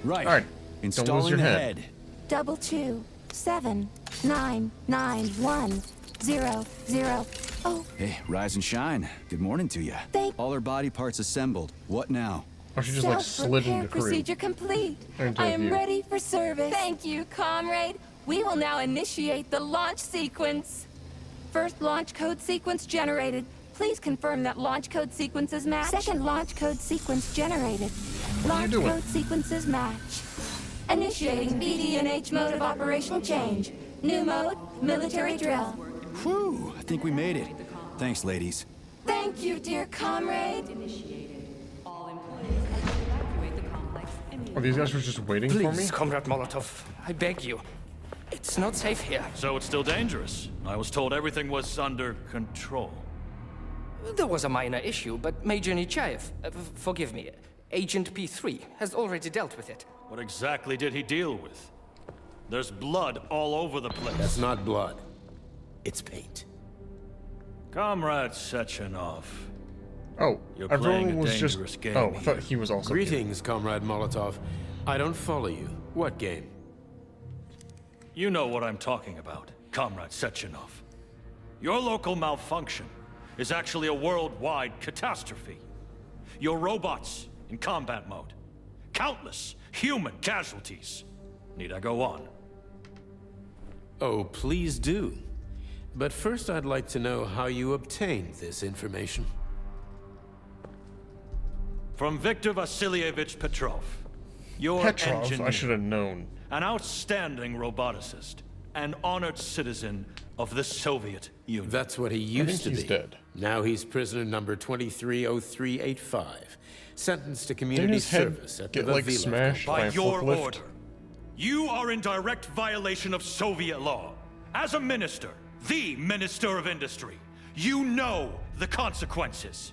Right. All right. Installing Don't lose your the head. head. 227991000. Oh, Hey, rise and shine. Good morning to you. All her body parts assembled. What now? Or she just like slid self-repair into crew. procedure complete. Into I am view. ready for service. Thank you, comrade. We will now initiate the launch sequence. First launch code sequence generated. Please confirm that launch code sequences match. Second launch code sequence generated. Launch doing? code sequences match. Initiating BD&H mode of operation change. New mode, military drill. Whew, I think we made it. Thanks, ladies. Thank you, dear comrade. Oh, these guys were just waiting for me? Please, Comrade Molotov, I beg you. It's not safe here. So it's still dangerous. I was told everything was under control. There was a minor issue, but Major Nechayev, forgive me, Agent P3, has already dealt with it. What exactly did he deal with? There's blood all over the place. That's not blood. It's paint. Comrade Sechenov. Oh, You're playing everyone a was just... dangerous game Oh, I thought here. he was also here. Greetings, Comrade Molotov. I don't follow you. What game? You know what I'm talking about, Comrade Sechenov. Your local malfunction is actually a worldwide catastrophe. Your robots in combat mode. Countless human casualties. Need I go on? Oh, please do. But first I'd like to know how you obtained this information. From Viktor Vasilievich Petrov. Your Petrov, engineer, I should have known. an outstanding roboticist, an honored citizen of the Soviet Union. That's what he I used think to he's be. dead. Now he's prisoner number 230385, sentenced to Didn't community his head service at the get like Vavilov smashed by By a your forklift? order, you are in direct violation of Soviet law. As a minister, the Minister of Industry, you know the consequences.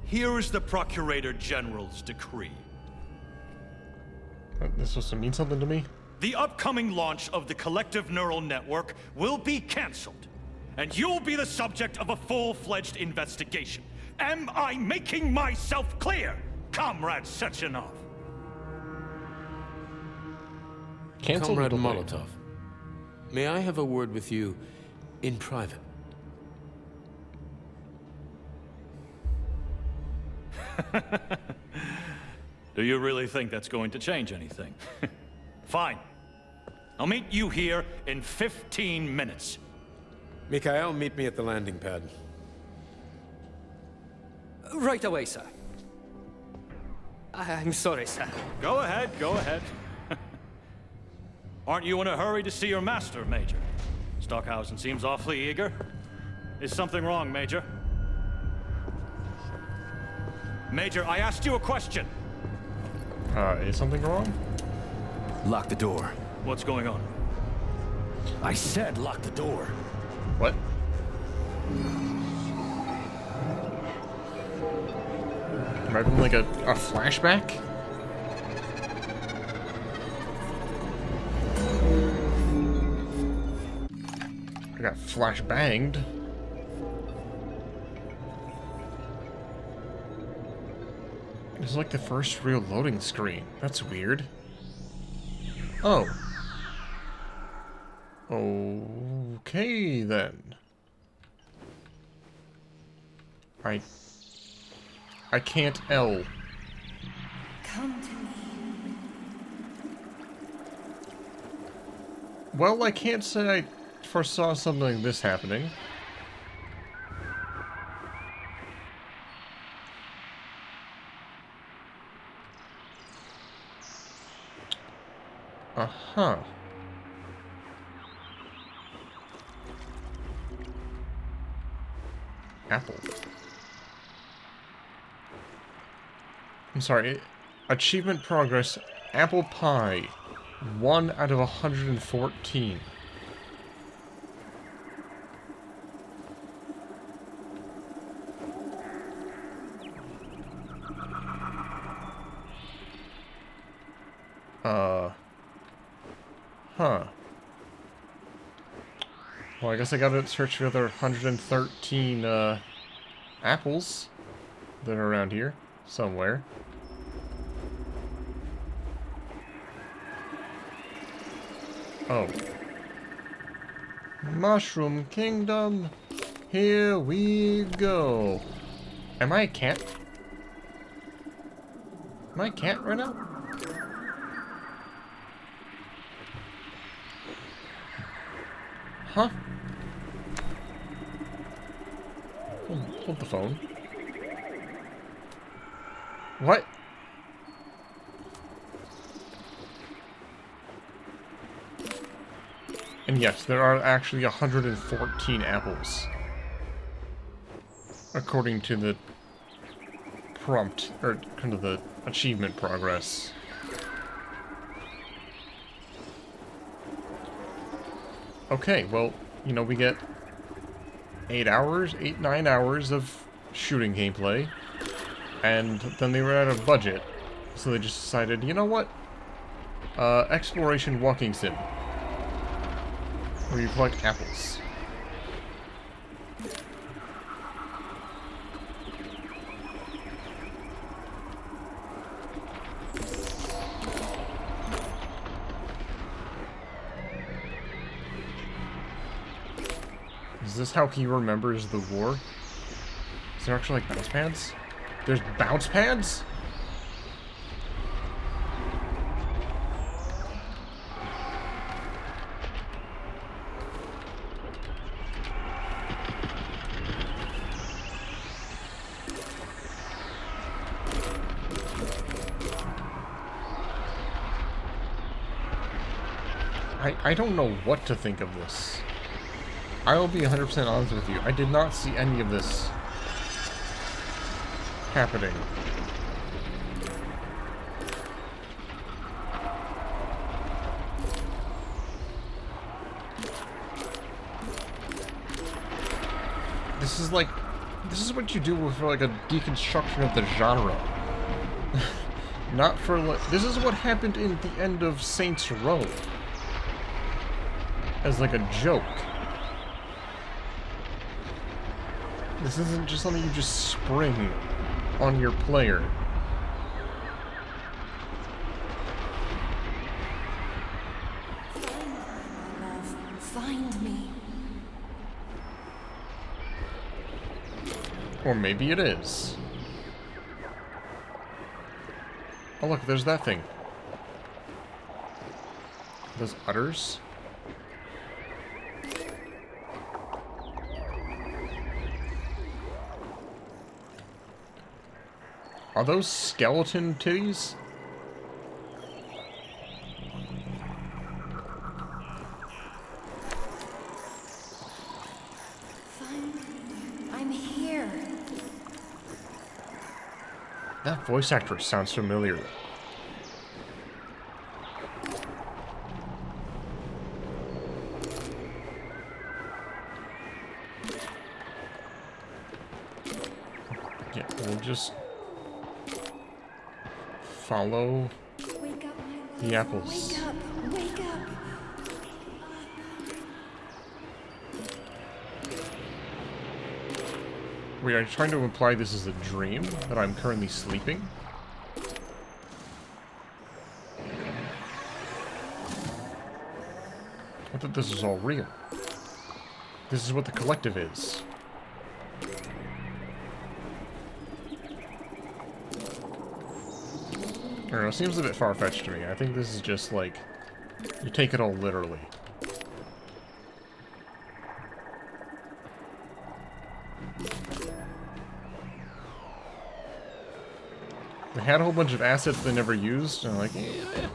Here is the Procurator General's decree. This supposed to mean something to me? The upcoming launch of the collective neural network will be canceled, and you'll be the subject of a full-fledged investigation. Am I making myself clear, Comrade Sechenov? Cancel Comrade the delay. Molotov, may I have a word with you in private? Do you really think that's going to change anything? Fine. I'll meet you here in 15 minutes. Mikhail, meet me at the landing pad. Right away, sir. I'm sorry, sir. Go ahead, go ahead. Aren't you in a hurry to see your master, Major? Stockhausen seems awfully eager. Is something wrong, Major? Major, I asked you a question. Is something wrong? Lock the door. What's going on? I said lock the door. What? Am I having like a flashback? I got flash banged. This is like the first real loading screen. That's weird. Oh. Okay then. I can't L. Come to me. Well, I can't say I foresaw something like this happening. Uh-huh. Apple. I'm sorry. Achievement progress. Apple pie. 1 out of 114. Huh. Well, I guess I gotta search for the other 113, apples that are around here, somewhere. Oh. Mushroom Kingdom. Here we go. Am I a cat? Am I a cat right now? Huh? Hold the phone. What? And yes, there are actually 114 apples. According to the prompt, or kind of the achievement progress. Okay, well, you know, we get 9 hours of shooting gameplay, and then they were out of budget, so they just decided, you know what? Exploration walking sim, where you collect apples. Is this how he remembers the war? Is there actually, like, bounce pads? There's bounce pads? I don't know what to think of this. I will be 100% honest with you. I did not see any of this happening. This is what you do for like a deconstruction of the genre. Not for like, this is what happened in the end of Saints Row. As like a joke. This isn't just something you just spring on your player. Find me. Or maybe it is. Oh look, there's that thing. Those udders? Are those skeleton titties? I'm here. That voice actress sounds familiar. Yeah, we'll just follow Wake up, my love. the apples. Wake up. Wake up. We are trying to imply this is a dream, that I'm currently sleeping. I thought this was all real. This is what the collective is. I don't know, it seems a bit far-fetched to me. I think this is just like, you take it all literally. They had a whole bunch of assets they never used, and I'm like, eh.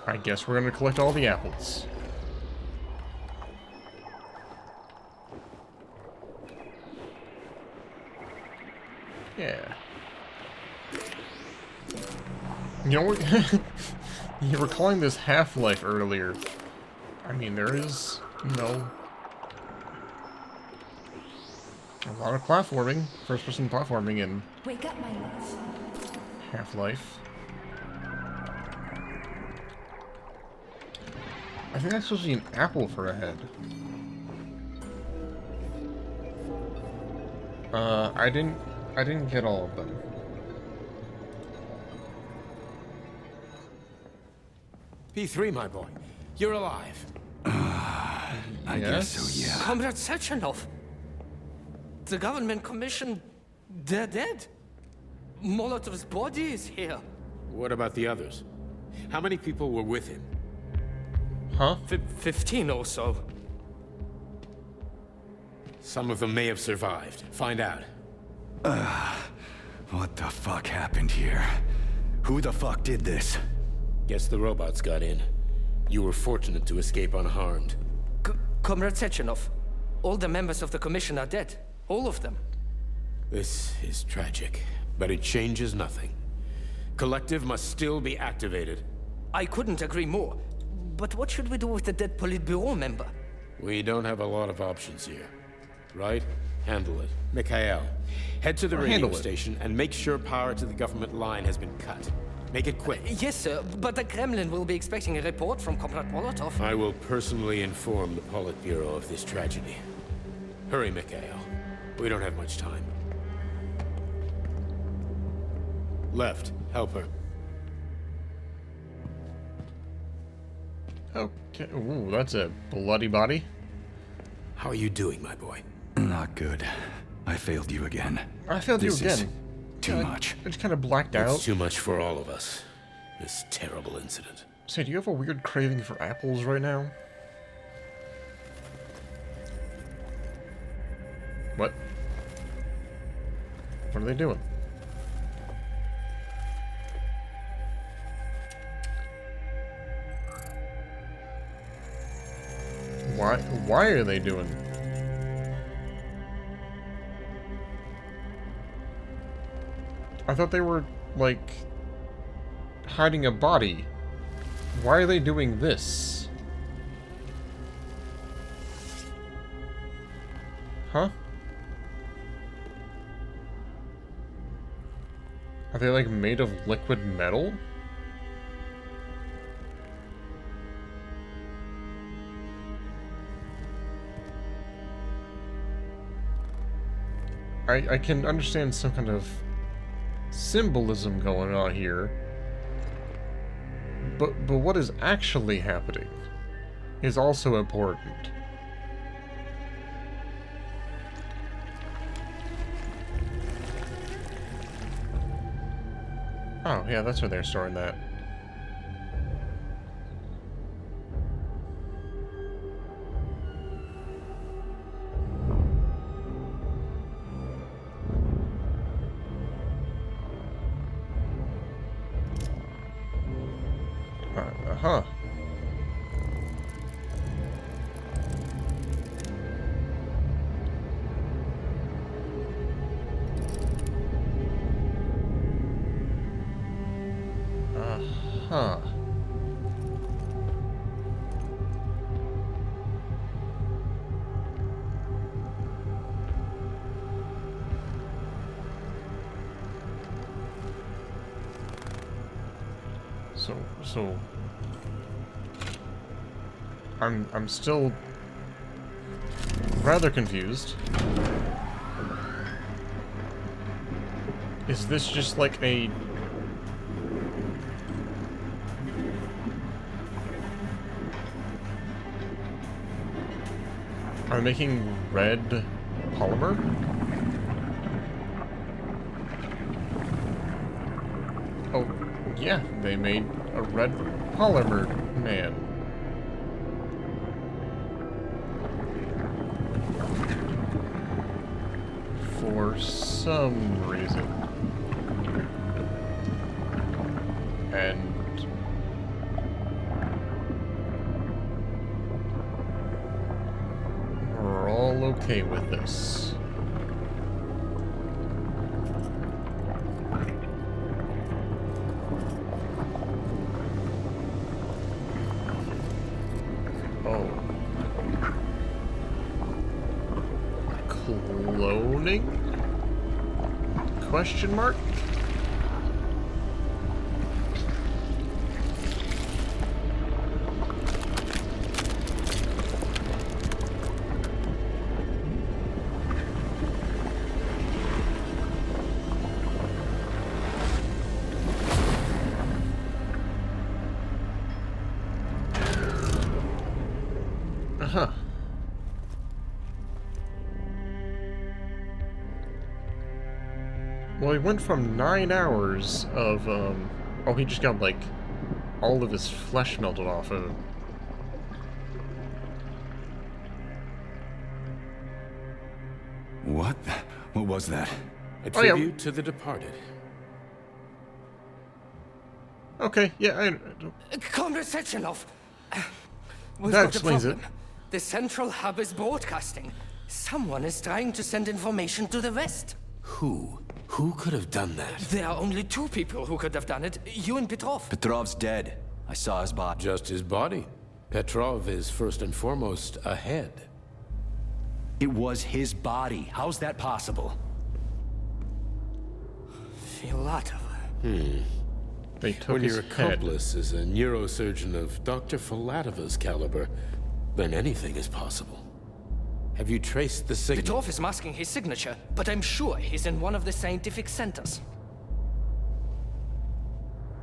I guess we're gonna collect all the apples. Yeah. You know what? You were calling this Half-Life earlier. I mean, there is, you know, a lot of platforming, first-person platforming in Wake up, my love. Half-Life. think that's supposed to be an apple for a head. I didn't get all of them. P3, my boy. You're alive. I guess so, yeah. Comrade Sechenov. The government commission, they're dead. Molotov's body is here. What about the others? How many people were with him? Huh? 15 or so. Some of them may have survived. Find out. What the fuck happened here? Who the fuck did this? Guess the robots got in. You were fortunate to escape unharmed. Comrade Sechenov, all the members of the commission are dead. All of them. This is tragic, but it changes nothing. Collective must still be activated. I couldn't agree more. But what should we do with the dead Politburo member? We don't have a lot of options here. Right? Handle it. Mikhail, head to the radio station and make sure power to the government line has been cut. Make it quick. Yes, sir, but the Kremlin will be expecting a report from Comrade Molotov. I will personally inform the Politburo of this tragedy. Hurry, Mikhail. We don't have much time. Left. Help her. Okay. Ooh, that's a bloody body. How are you doing, my boy? Not good. I failed you again. I failed you again. Too much. I just kind of blacked out. It's too much for all of us. This terrible incident. Say, do you have a weird craving for apples right now? What? What are they doing? Why are they doing? I thought they were, like, hiding a body. Why are they doing this? Huh? Are they, like, made of liquid metal? I can understand some kind of symbolism going on here, but what is actually happening is also important. Oh yeah, that's where they're storing that. Huh. Huh. So I'm still rather confused. Is this just like a Are they making red polymer? Oh, yeah, they made a red polymer man. For some reason. And we're all okay with this. Oh. Cloning? Question mark? Well, he went from 9 hours of, oh, he just got, like, all of his flesh melted off of him. What? What was that? A tribute to the departed. Okay, yeah, Comrade Sechenov! We've That got a explains problem. The central hub is broadcasting. Someone is trying to send information to the west. Who? Who could have done that? There are only 2 people who could have done it, you and Petrov. Petrov's dead. I saw his body. Just his body. Petrov is first and foremost a head. It was his body. How's that possible? Filatov. they took When his your head. accomplice is a neurosurgeon of Dr. Filatova's caliber, then anything is possible. Have you traced the signal? Petrov is masking his signature, but I'm sure he's in one of the scientific centers.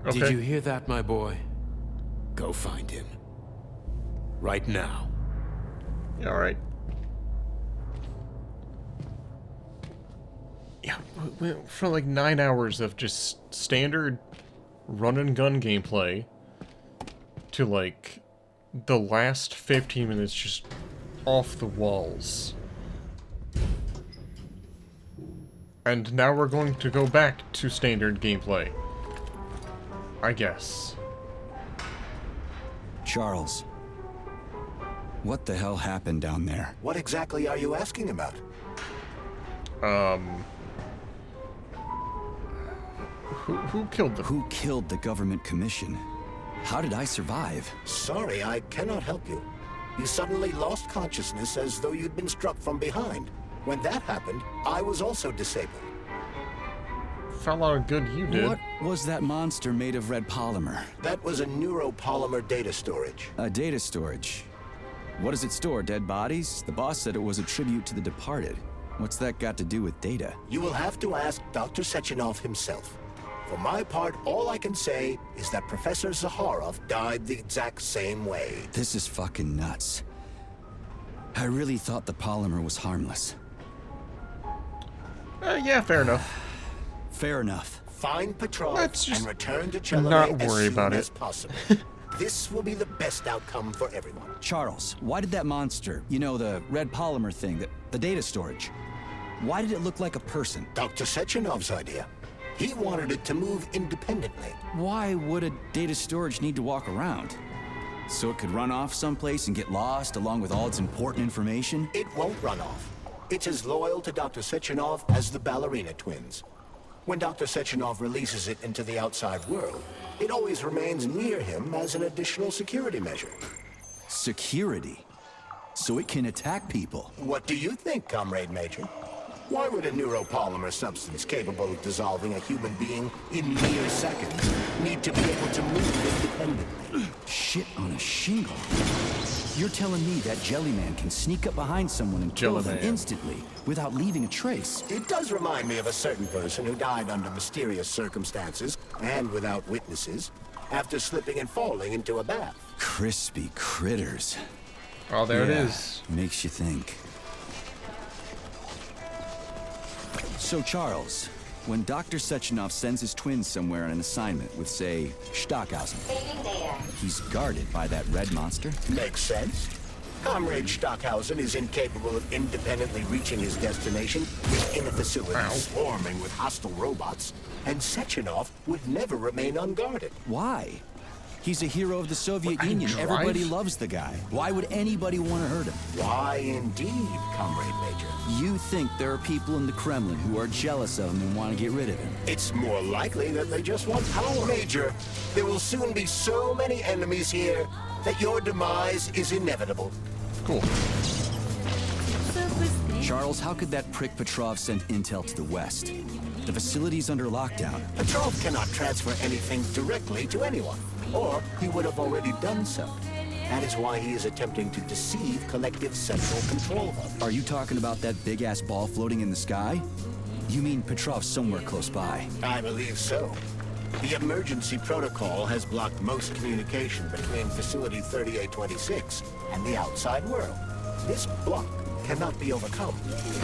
Okay. Did you hear that, my boy? Go find him. Right now. Yeah, alright. Yeah, for like 9 hours of just standard run-and-gun gameplay to like the last 15 minutes just off the walls. And now we're going to go back to standard gameplay. I guess. Charles. What the hell happened down there? What exactly are you asking about? Who killed them? Who killed the government commission? How did I survive? Sorry, I cannot help you. You suddenly lost consciousness as though you'd been struck from behind. When that happened, I was also disabled. Fell out good you did. What was that monster made of red polymer? That was a neuropolymer data storage. A data storage. What does it store? Dead bodies? The boss said it was a tribute to the departed. What's that got to do with data? You will have to ask Dr. Sechenov himself. For my part, all I can say is that Professor Zaharov died the exact same way. This is fucking nuts. I really thought the polymer was harmless. Yeah, fair enough. Fair enough. Find Petrov Let's just and return to Chelome not as worry soon about as it. possible. This will be the best outcome for everyone. Charles, why did that monster, you know, the red polymer thing, the data storage, why did it look like a person? Dr. Sechenov's idea. He wanted it to move independently. Why would a data storage need to walk around? So it could run off someplace and get lost along with all its important information? It won't run off. It's as loyal to Dr. Sechenov as the ballerina twins. When Dr. Sechenov releases it into the outside world, it always remains near him as an additional security measure. Security? So it can attack people? What do you think, Comrade Major? Why would a neuropolymer substance capable of dissolving a human being in mere seconds need to be able to move independently? Shit on a shingle. You're telling me that Jellyman can sneak up behind someone and kill them Jellyman. instantly without leaving a trace? It does remind me of a certain person who died under mysterious circumstances and without witnesses after slipping and falling into a bath. Crispy critters. Oh, there it Yeah, is. Makes you think. So, Charles, when Dr. Sechenov sends his twins somewhere on an assignment with, say, Stockhausen, he's guarded by that red monster? Makes sense. Comrade Stockhausen is incapable of independently reaching his destination within a facility swarming with hostile robots, and Sechenov would never remain unguarded. Why? He's a hero of the Soviet What, Union. drive? Everybody loves the guy. Why would anybody want to hurt him? Why indeed, Comrade Major? You think there are people in the Kremlin who are jealous of him and want to get rid of him? It's more likely that they just want power. Major, there will soon be so many enemies here that your demise is inevitable. Cool. Charles, how could that prick Petrov send intel to the west? The facility's under lockdown. Petrov cannot transfer anything directly to anyone, or he would have already done so. That is why he is attempting to deceive Collective Central Control Hub. Are you talking about that big-ass ball floating in the sky? You mean Petrov's somewhere close by? I believe so. The emergency protocol has blocked most communication between Facility 3826 and the outside world. This block cannot be overcome.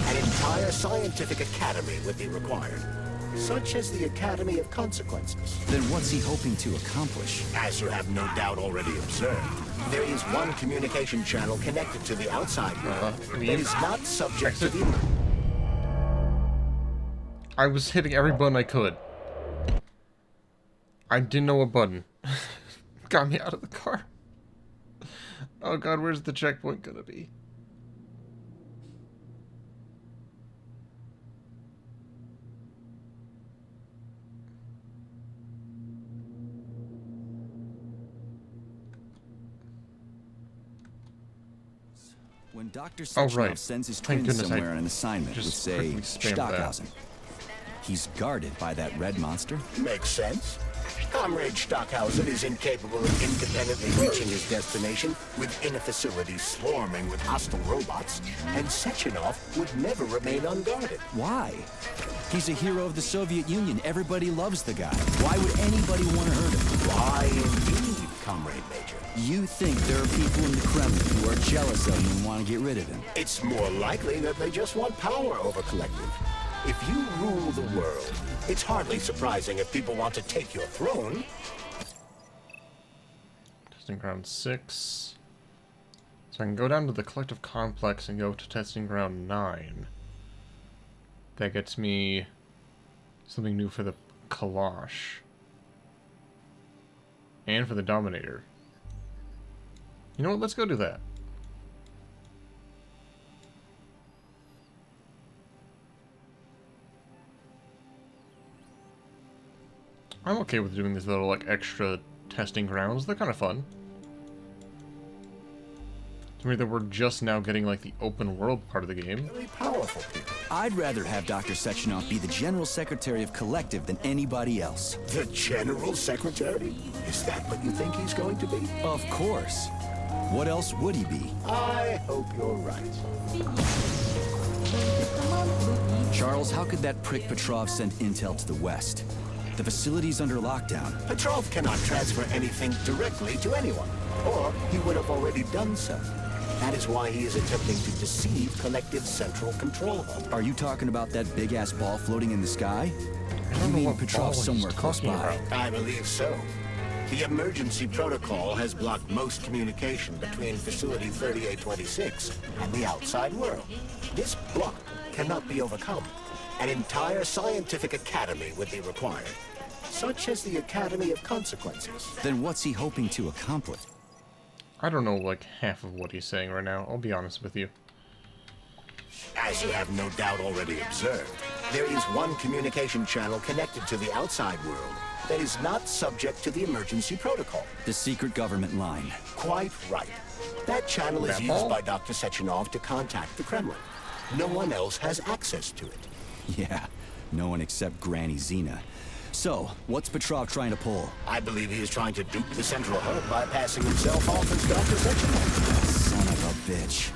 An entire scientific academy would be required. such as the Academy of Consequences. Then what's he hoping to accomplish? As you have no doubt already observed, there is one communication channel connected to the outside world that is not subject to the... I was hitting every button I could. I didn't know what button. Got me out of the car. Oh god, where's the checkpoint gonna be? When Dr. Sechenov sends his twin somewhere on an assignment with, say, Stockhausen, he's guarded by that red monster? Makes sense. Comrade Stockhausen is incapable of independently reaching his destination within a facility swarming with hostile robots, and Sechenov would never remain unguarded. Why? He's a hero of the Soviet Union. Everybody loves the guy. Why would anybody want to hurt him? Why indeed, Comrade Major? You think there are people in the Kremlin who are jealous of him and want to get rid of him? It's more likely that they just want power over Collective. If you rule the world, it's hardly surprising if people want to take your throne. Testing ground 6. So I can go down to the collective complex and go to testing ground 9. That gets me something new for the Kalash. And for the Dominator. You know what? Let's go do that. I'm okay with doing these little, like, extra testing grounds. They're kind of fun. To me, that we're just now getting, like, the open world part of the game. Very powerful people. I'd rather have Dr. Sechenov be the General Secretary of Collective than anybody else. The General Secretary? Is that what you think he's going to be? Of course. What else would he be? I hope you're right. Charles, how could that prick Petrov send intel to the West? The facility's under lockdown. Petrov cannot transfer anything directly to anyone, or he would have already done so. That is why he is attempting to deceive Collective's central control hub. Are you talking about that big-ass ball floating in the sky? You mean Petrov's somewhere close by? I believe so. The emergency protocol has blocked most communication between Facility 3826 and the outside world. This block cannot be overcome. An entire scientific academy would be required, such as the Academy of Consequences. Then what's he hoping to accomplish? I don't know, like, half of what he's saying right now. I'll be honest with you. As you have no doubt already observed, there is one communication channel connected to the outside world that is not subject to the emergency protocol. The secret government line. Quite right. That channel is used by Dr. Sechenov to contact the Kremlin. No one else has access to it. Yeah, no one except Granny Xena. So, what's Petrov trying to pull? I believe he is trying to dupe the central hub by passing himself off as Dr. Sechenov. Son of a bitch.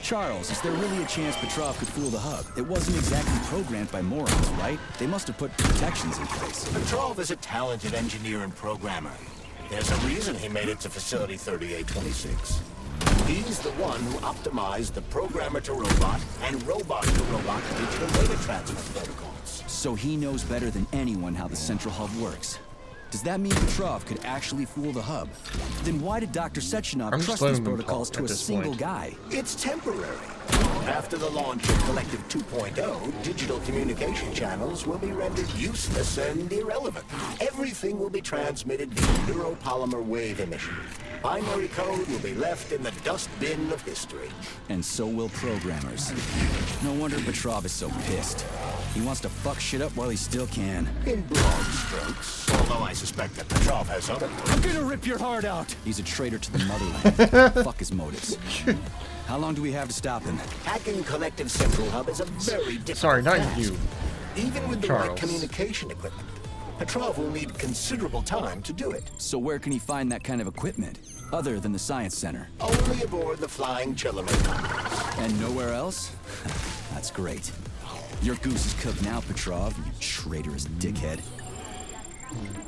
Charles, is there really a chance Petrov could fool the hub? It wasn't exactly programmed by morons, right? They must have put protections in place. Petrov is a talented engineer and programmer. There's a reason he made it to Facility 3826. He's the one who optimized the programmer-to-robot and robot-to-robot digital data transfer protocols. So he knows better than anyone how the central hub works. Does that mean Petrov could actually fool the hub? Then why did Dr. Sechenov trust these protocols to a single guy? It's temporary. After the launch of Collective 2.0, digital communication channels will be rendered useless and irrelevant. Everything will be transmitted via neuropolymer wave emission. Binary code will be left in the dustbin of history. And so will programmers. No wonder Petrov is so pissed. He wants to fuck shit up while he still can. In broad strokes, although I suspect that Petrov has other motives. I'm gonna rip your heart out! He's a traitor to the motherland. Fuck his motives. How long do we have to stop him? Hacking Collective Central Hub is a very difficult Sorry, not task. you. Even with the Charles. right communication equipment, Petrov will need considerable time to do it. So where can he find that kind of equipment? Other than the Science Center? Only aboard the Flying Chillerman. And nowhere else? That's great. Your goose is cooked now, Petrov, you traitorous dickhead.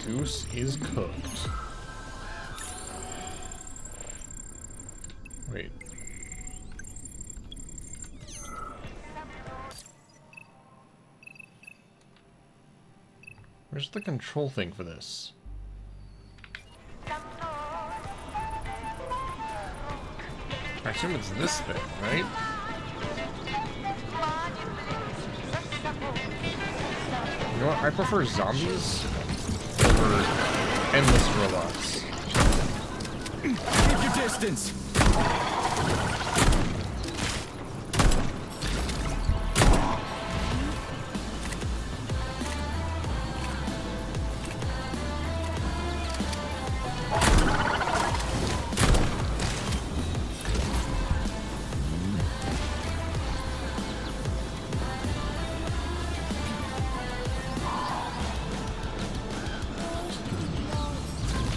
Goose is cooked. Wait. Where's the control thing for this? I assume it's this thing, right? You know what? I prefer zombies over endless robots. Keep your distance!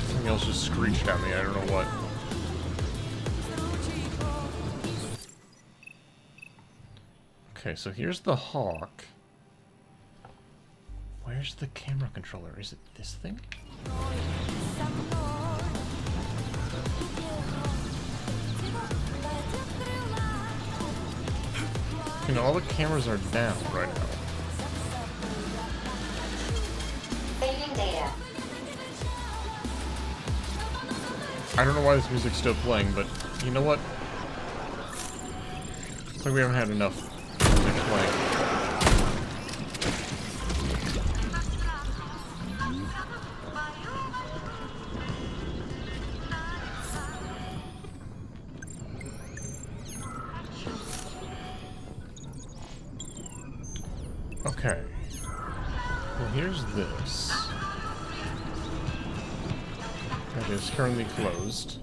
Something else just screeched at me, I don't know what. Okay, so here's the hawk. Where's the camera controller? Is it this thing? You know, all the cameras are down right now. Saving data. I don't know why this music's still playing, but you know what? It's like we haven't had enough music playing. Okay. Well, here's this. That is currently closed.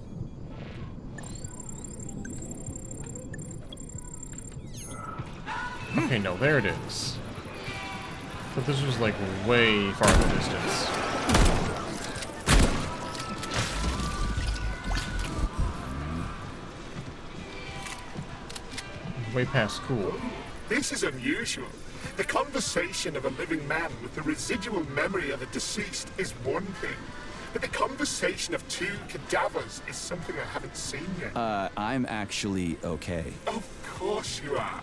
Okay, no, there it is. But this was like way far in the distance. Way past cool. This is unusual. The conversation of a living man with the residual memory of a deceased is one thing, but the conversation of two cadavers is something I haven't seen yet. I'm actually okay. Of course you are.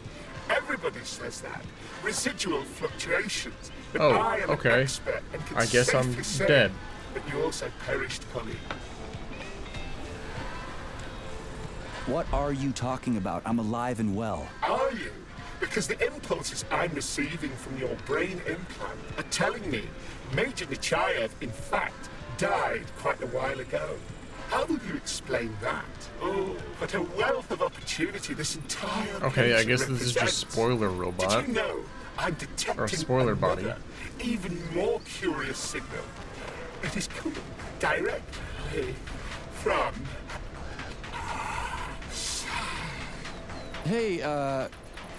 Everybody says that. Residual fluctuations. But Oh, I am okay. an expert and can I guess I'm safely say dead. that you also perished, Polly. What are you talking about? I'm alive and well. Are you? Because the impulses I'm receiving from your brain implant are telling me Major Nechayev, in fact, died quite a while ago. How will you explain that? Oh, what a wealth of opportunity this entire Okay, I picture guess this is just represents. spoiler robot. Did you know I'm detecting Or spoiler body. another, even more curious signal? It is coming directly from... Hey,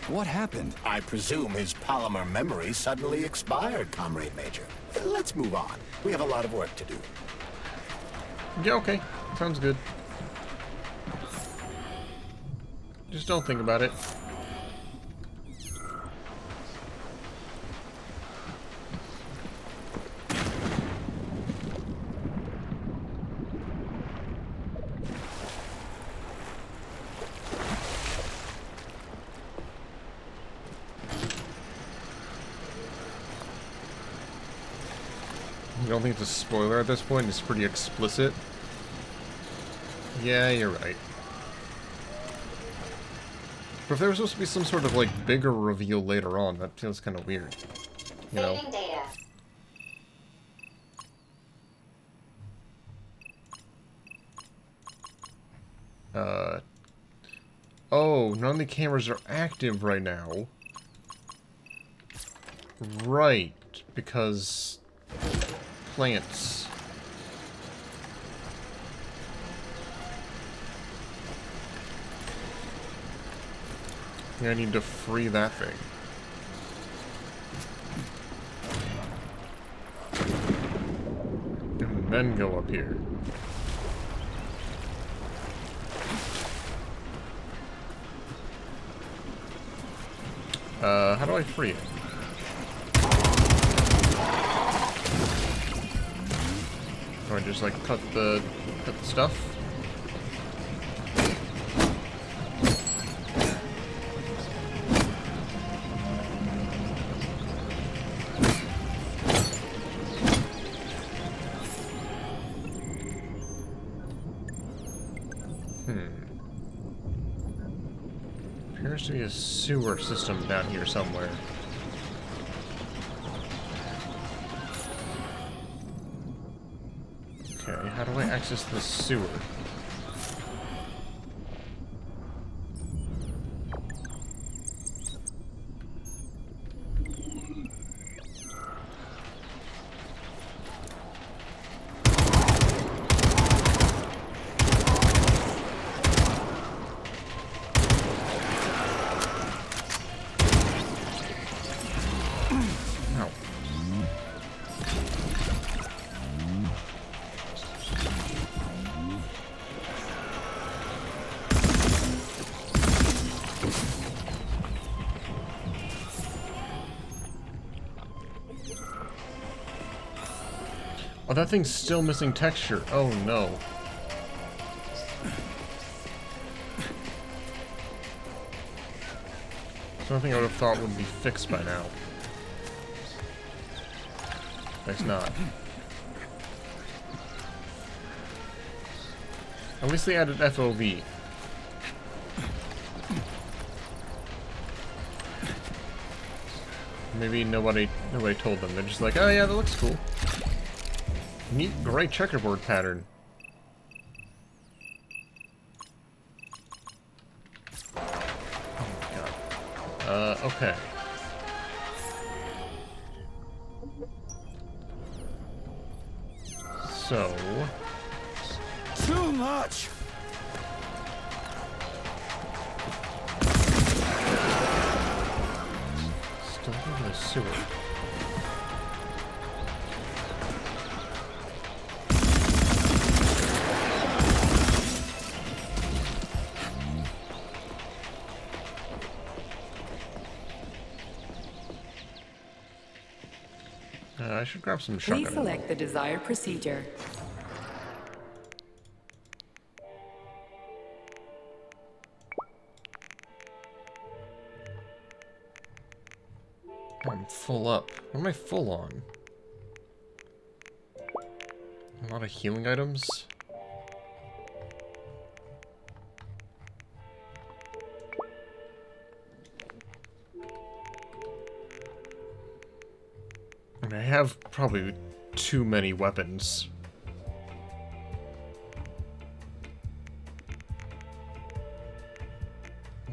what happened? I presume his polymer memory suddenly expired, Comrade Major. Let's move on. We have a lot of work to do. Yeah, okay. Sounds good. Just don't think about it. You don't think it's a spoiler at this point? It's pretty explicit. Yeah, you're right. But if there was supposed to be some sort of, like, bigger reveal later on, that feels kind of weird. You know? Saving data. Oh, none of the cameras are active right now. Right, because... plants. Yeah, I need to free that thing. And then go up here. How do I free it? Do I just like cut the stuff? appears to be a sewer system down here somewhere. Okay, how do I access the sewer? Oh, that thing's still missing texture. Oh no. Something I would have thought would be fixed by now. It's not. At least they added FOV. Maybe nobody told them. They're just like, oh yeah, that looks cool. Neat, great checkerboard pattern. Oh my god. Okay. So... Too much! Still in the sewer. I should grab some shotgun. Please select the desired procedure. I'm full up. What am I full on? A lot of healing items. I have probably too many weapons.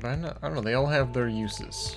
But I don't know, they all have their uses.